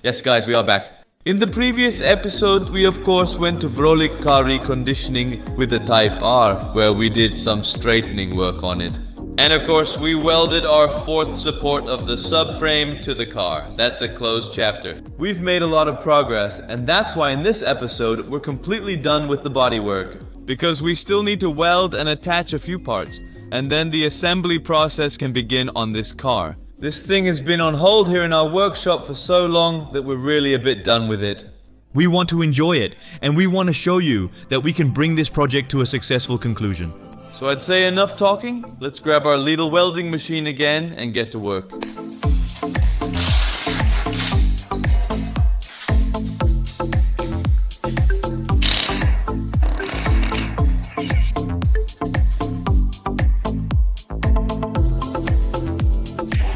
Yes guys, we are back. In the previous episode, we of course went to Vrolik car reconditioning with the Type R, where we did some straightening work on it. And of course, we welded our fourth support of the subframe to the car. That's a closed chapter. We've made a lot of progress, and that's why in this episode, we're completely done with the bodywork. Because we still need to weld and attach a few parts, and then the assembly process can begin on this car. This thing has been on hold here in our workshop for so long that we're really a bit done with it. We want to enjoy it, and we want to show you that we can bring this project to a successful conclusion. So I'd say enough talking. Let's grab our little welding machine again and get to work.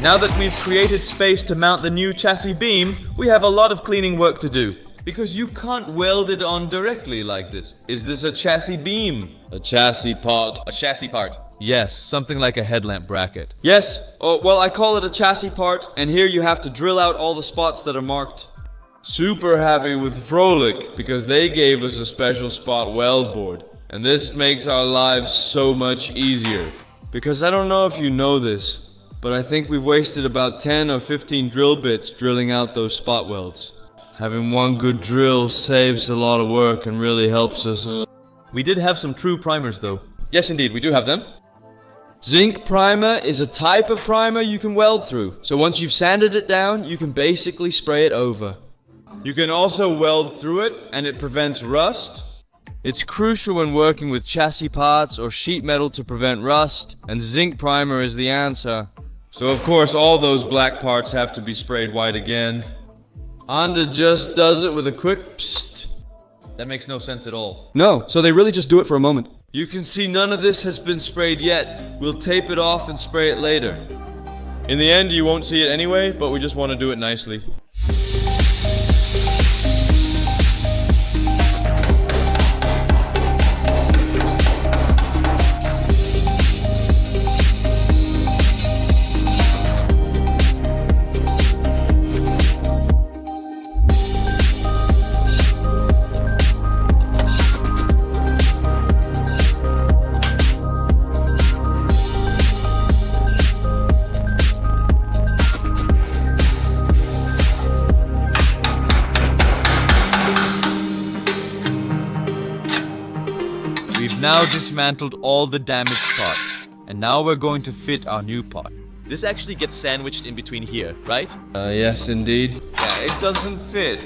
Now that we've created space to mount the new chassis beam, we have a lot of cleaning work to do. Because you can't weld it on directly like this. Is this a chassis beam? A chassis part. A chassis part. Yes, something like a headlamp bracket. Yes. Oh, well, I call it a chassis part, and here you have to drill out all the spots that are marked. Super happy with Vrolik because they gave us a special spot weld board. And this makes our lives so much easier. Because I don't know if you know this, but I think we've wasted about 10 or 15 drill bits drilling out those spot welds. Having one good drill saves a lot of work and really helps us. We did have some true primers though. Yes, indeed, we do have them. Zinc primer is a type of primer you can weld through. So once you've sanded it down, you can basically spray it over. You can also weld through it and it prevents rust. It's crucial when working with chassis parts or sheet metal to prevent rust, and zinc primer is the answer. So of course all those black parts have to be sprayed white again. Honda just does it with a quick psst. That makes no sense at all. No, so they really just do it for a moment. You can see none of this has been sprayed yet. We'll tape it off and spray it later. In the end, you won't see it anyway, but we just want to do it nicely. We've now dismantled all the damaged parts, and now we're going to fit our new part. This actually gets sandwiched in between here, right? Yes, indeed. Yeah, it doesn't fit.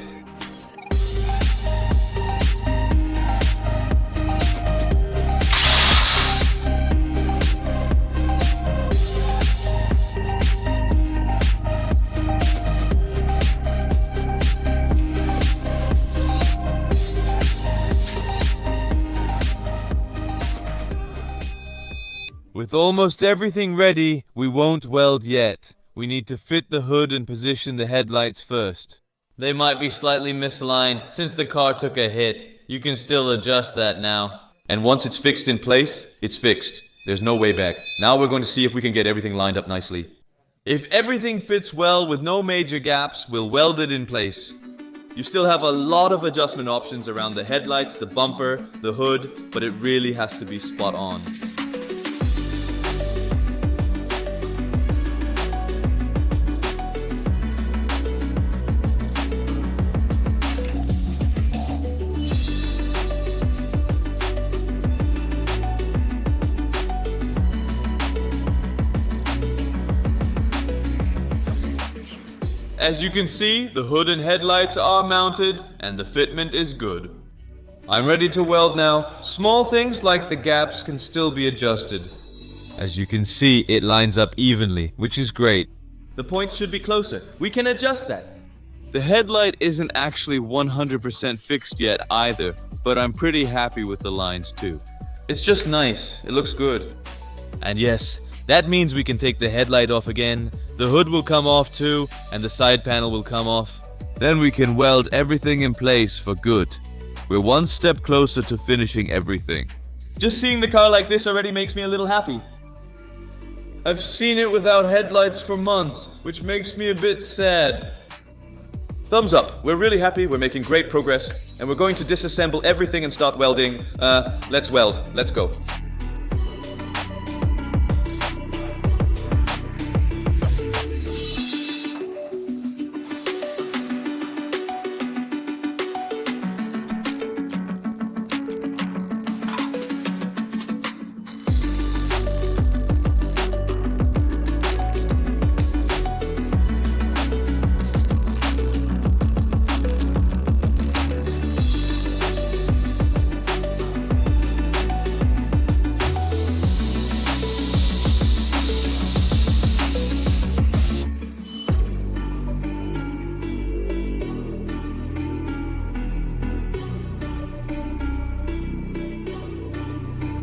With almost everything ready, we won't weld yet. We need to fit the hood and position the headlights first. They might be slightly misaligned since the car took a hit. You can still adjust that now. And once it's fixed in place, it's fixed. There's no way back. Now we're going to see if we can get everything lined up nicely. If everything fits well with no major gaps, we'll weld it in place. You still have a lot of adjustment options around the headlights, the bumper, the hood, but it really has to be spot on. As you can see, the hood and headlights are mounted and the fitment is good. I'm ready to weld now. Small things like the gaps can still be adjusted. As you can see, it lines up evenly, which is great. The points should be closer. We can adjust that. The headlight isn't actually 100% fixed yet either, but I'm pretty happy with the lines too. It's just nice. It looks good. And yes, that means we can take the headlight off again, the hood will come off too, and the side panel will come off. Then we can weld everything in place for good. We're one step closer to finishing everything. Just seeing the car like this already makes me a little happy. I've seen it without headlights for months, which makes me a bit sad. Thumbs up. We're really happy, we're making great progress, and we're going to disassemble everything and start welding. Let's weld. Let's go.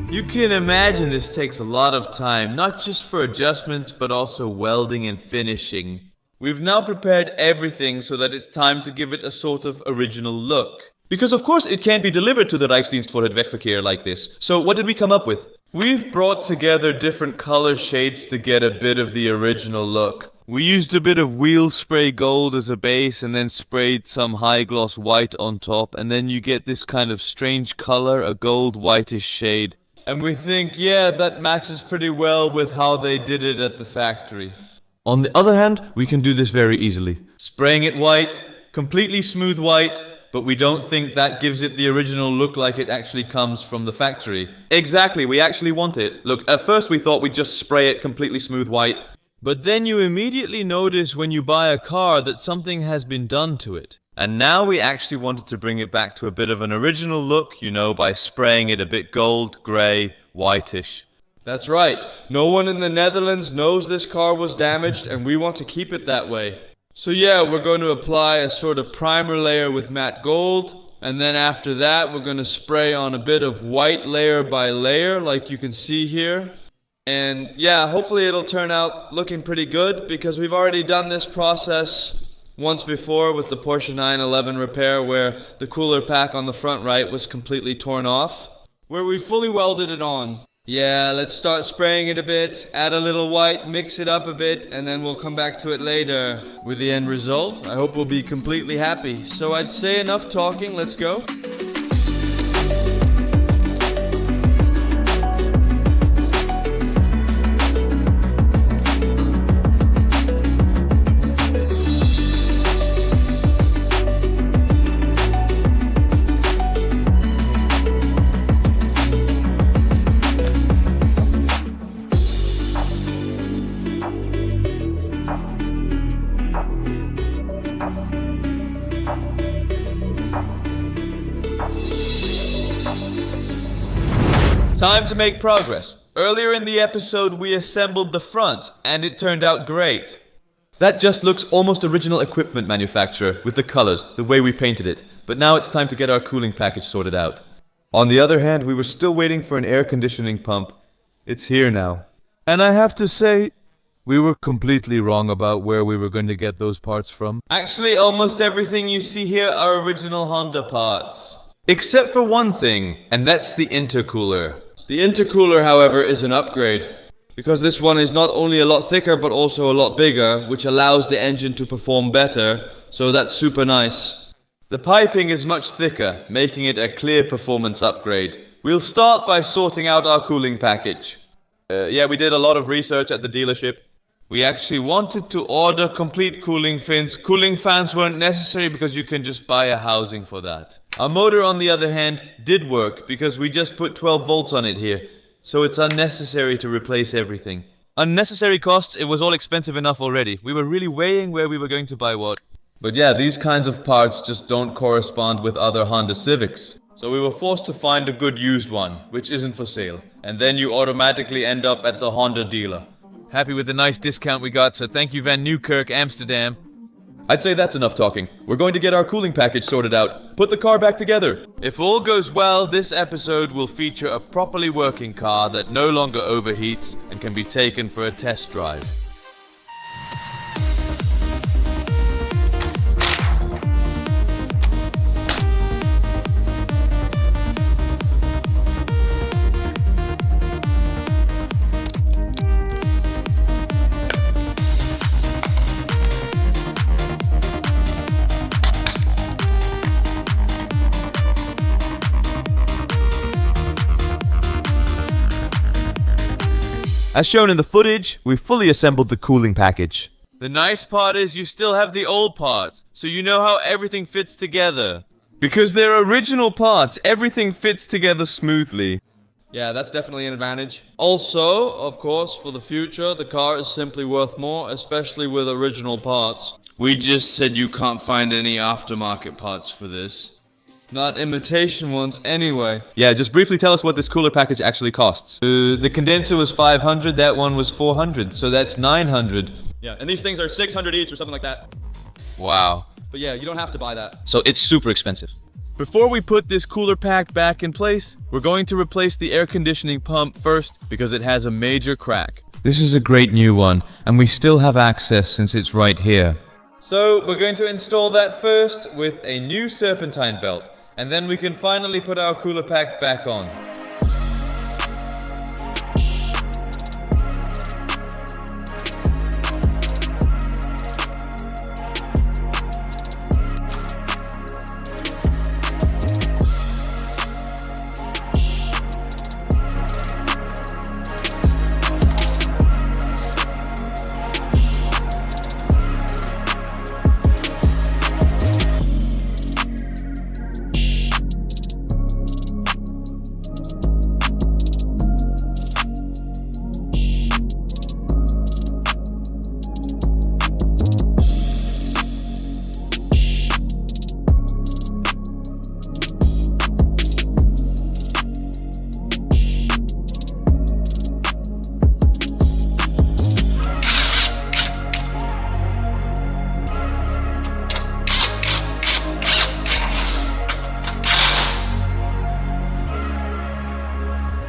You can imagine this takes a lot of time, not just for adjustments, but also welding and finishing. We've now prepared everything so that it's time to give it a sort of original look. Because of course it can't be delivered to the Reichsdienst for Hedwegverkehr like this. So what did we come up with? We've brought together different color shades to get a bit of the original look. We used a bit of wheel spray gold as a base and then sprayed some high gloss white on top, and then you get this kind of strange color, a gold whitish shade. And we think, yeah, that matches pretty well with how they did it at the factory. On the other hand, we can do this very easily. Spraying it white, completely smooth white, but we don't think that gives it the original look like it actually comes from the factory. Exactly, we actually want it. Look, at first we thought we'd just spray it completely smooth white, but then you immediately notice when you buy a car that something has been done to it. And now we actually wanted to bring it back to a bit of an original look, you know, by spraying it a bit gold, grey, whitish. That's right. No one in the Netherlands knows this car was damaged, and we want to keep it that way. So yeah, we're going to apply a sort of primer layer with matte gold, and then after that we're going to spray on a bit of white layer by layer, like you can see here. And yeah, hopefully it'll turn out looking pretty good, because we've already done this process once before with the Porsche 911 repair, where the cooler pack on the front right was completely torn off, where we fully welded it on. Yeah, let's start spraying it a bit, add a little white, mix it up a bit, and then we'll come back to it later with the end result. I hope we'll be completely happy. So I'd say enough talking, let's go. Time to make progress. Earlier in the episode we assembled the front, and it turned out great. That just looks almost original equipment manufacturer, with the colors, the way we painted it. But now it's time to get our cooling package sorted out. On the other hand, we were still waiting for an air conditioning pump. It's here now. And I have to say, we were completely wrong about where we were going to get those parts from. Actually, almost everything you see here are original Honda parts. Except for one thing, and that's the intercooler. The intercooler, however, is an upgrade, because this one is not only a lot thicker but also a lot bigger, which allows the engine to perform better, so that's super nice. The piping is much thicker, making it a clear performance upgrade. We'll start by sorting out our cooling package. Yeah, we did a lot of research at the dealership. We actually wanted to order complete cooling fins. Cooling fans weren't necessary because you can just buy a housing for that. Our motor, on the other hand, did work because we just put 12 volts on it here. So it's unnecessary to replace everything. Unnecessary costs, it was all expensive enough already. We were really weighing where we were going to buy what. But yeah, these kinds of parts just don't correspond with other Honda Civics. So we were forced to find a good used one, which isn't for sale. And then you automatically end up at the Honda dealer. Happy with the nice discount we got, so thank you Van Newkirk, Amsterdam. I'd say that's enough talking. We're going to get our cooling package sorted out. Put the car back together. If all goes well, this episode will feature a properly working car that no longer overheats and can be taken for a test drive. As shown in the footage, we fully assembled the cooling package. The nice part is you still have the old parts, so you know how everything fits together. Because they're original parts, everything fits together smoothly. Yeah, that's definitely an advantage. Also, of course, for the future, the car is simply worth more, especially with original parts. We just said you can't find any aftermarket parts for this. Not imitation ones anyway. Yeah, just briefly tell us what this cooler package actually costs. The condenser was 500, that one was 400, so that's 900. Yeah, and these things are 600 each or something like that. Wow. But yeah, you don't have to buy that. So it's super expensive. Before we put this cooler pack back in place, we're going to replace the air conditioning pump first because it has a major crack. This is a great new one, and we still have access since it's right here. So we're going to install that first with a new serpentine belt, and then we can finally put our cooler pack back on.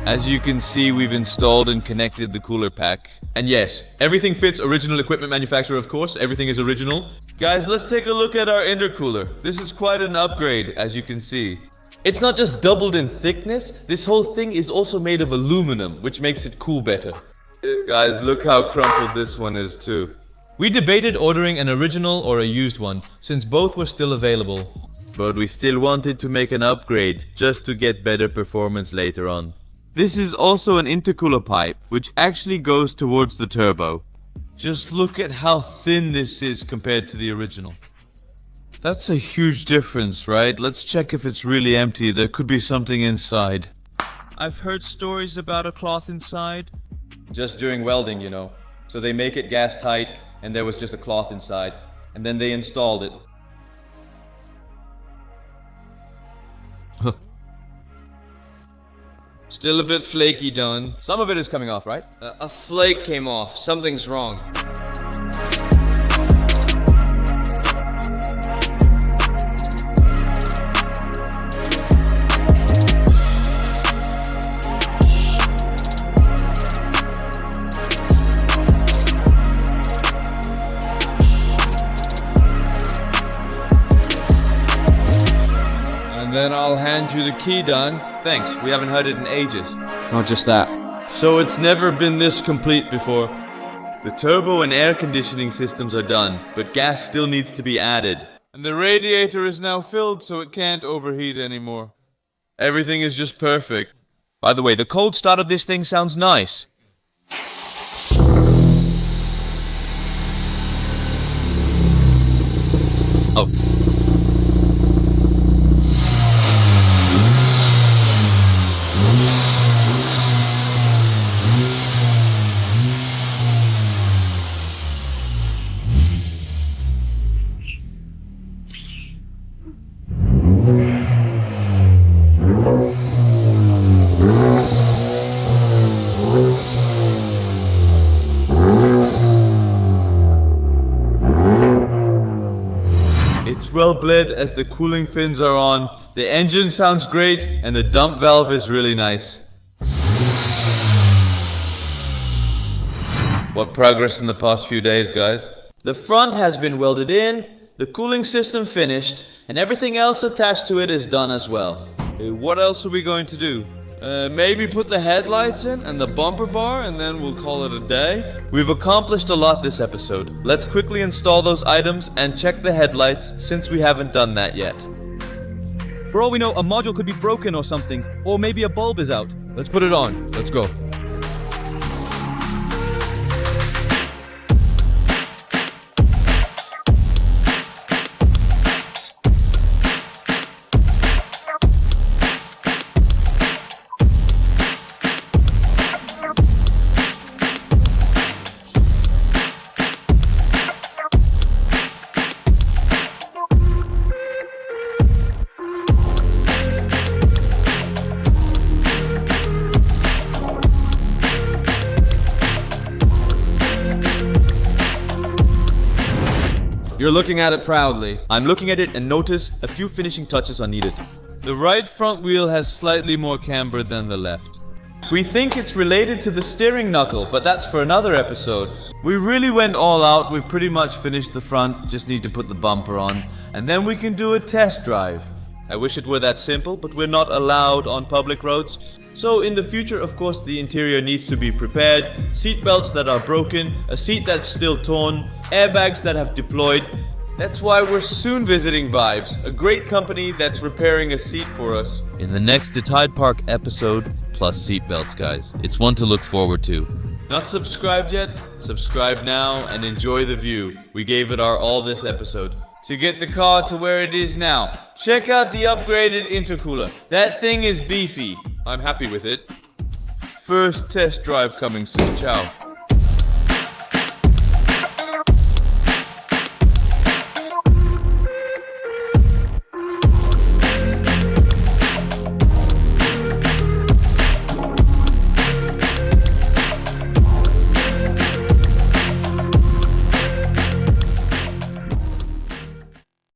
As you can see, we've installed and connected the cooler pack. And yes, everything fits original equipment manufacturer, of course. Everything is original. Guys, let's take a look at our intercooler. This is quite an upgrade, as you can see. It's not just doubled in thickness, this whole thing is also made of aluminum, which makes it cool better. Guys, look how crumpled this one is too. We debated ordering an original or a used one, since both were still available. But we still wanted to make an upgrade, just to get better performance later on. This is also an intercooler pipe, which actually goes towards the turbo. Just look at how thin this is compared to the original. That's a huge difference, right? Let's check if it's really empty. There could be something inside. I've heard stories about a cloth inside. Just doing welding, you know. So they make it gas tight, and there was just a cloth inside. And then they installed it. Still a bit flaky, Don. Some of it is coming off, right? A flake came off. Something's wrong. And then I'll hand you the key, Don. Thanks, we haven't heard it in ages. Not just that. So it's never been this complete before. The turbo and air conditioning systems are done, but gas still needs to be added. And the radiator is now filled, so it can't overheat anymore. Everything is just perfect. By the way, the cold start of this thing sounds nice. Oh. It's well bled as the cooling fins are on. The engine sounds great and the dump valve is really nice. What progress in the past few days, guys? The front has been welded in, the cooling system finished, and everything else attached to it is done as well. What else are we going to do? Maybe put the headlights in and the bumper bar, and then we'll call it a day. We've accomplished a lot this episode. Let's quickly install those items and check the headlights since we haven't done that yet. For all we know, a module could be broken or something, or maybe a bulb is out. Let's put it on. Let's go. You're looking at it proudly. I'm looking at it and notice a few finishing touches are needed. The right front wheel has slightly more camber than the left. We think it's related to the steering knuckle, but that's for another episode. We really went all out. We've pretty much finished the front, just need to put the bumper on, and then we can do a test drive. I wish it were that simple, but we're not allowed on public roads. So in the future, of course, the interior needs to be prepared. Seat belts that are broken, a seat that's still torn, airbags that have deployed. That's why we're soon visiting Vibes, a great company that's repairing a seat for us. In the next Tide Park episode, plus seatbelts, guys. It's one to look forward to. Not subscribed yet? Subscribe now and enjoy the view. We gave it our all this episode. To get the car to where it is now, check out the upgraded intercooler. That thing is beefy. I'm happy with it. First test drive coming soon. Ciao.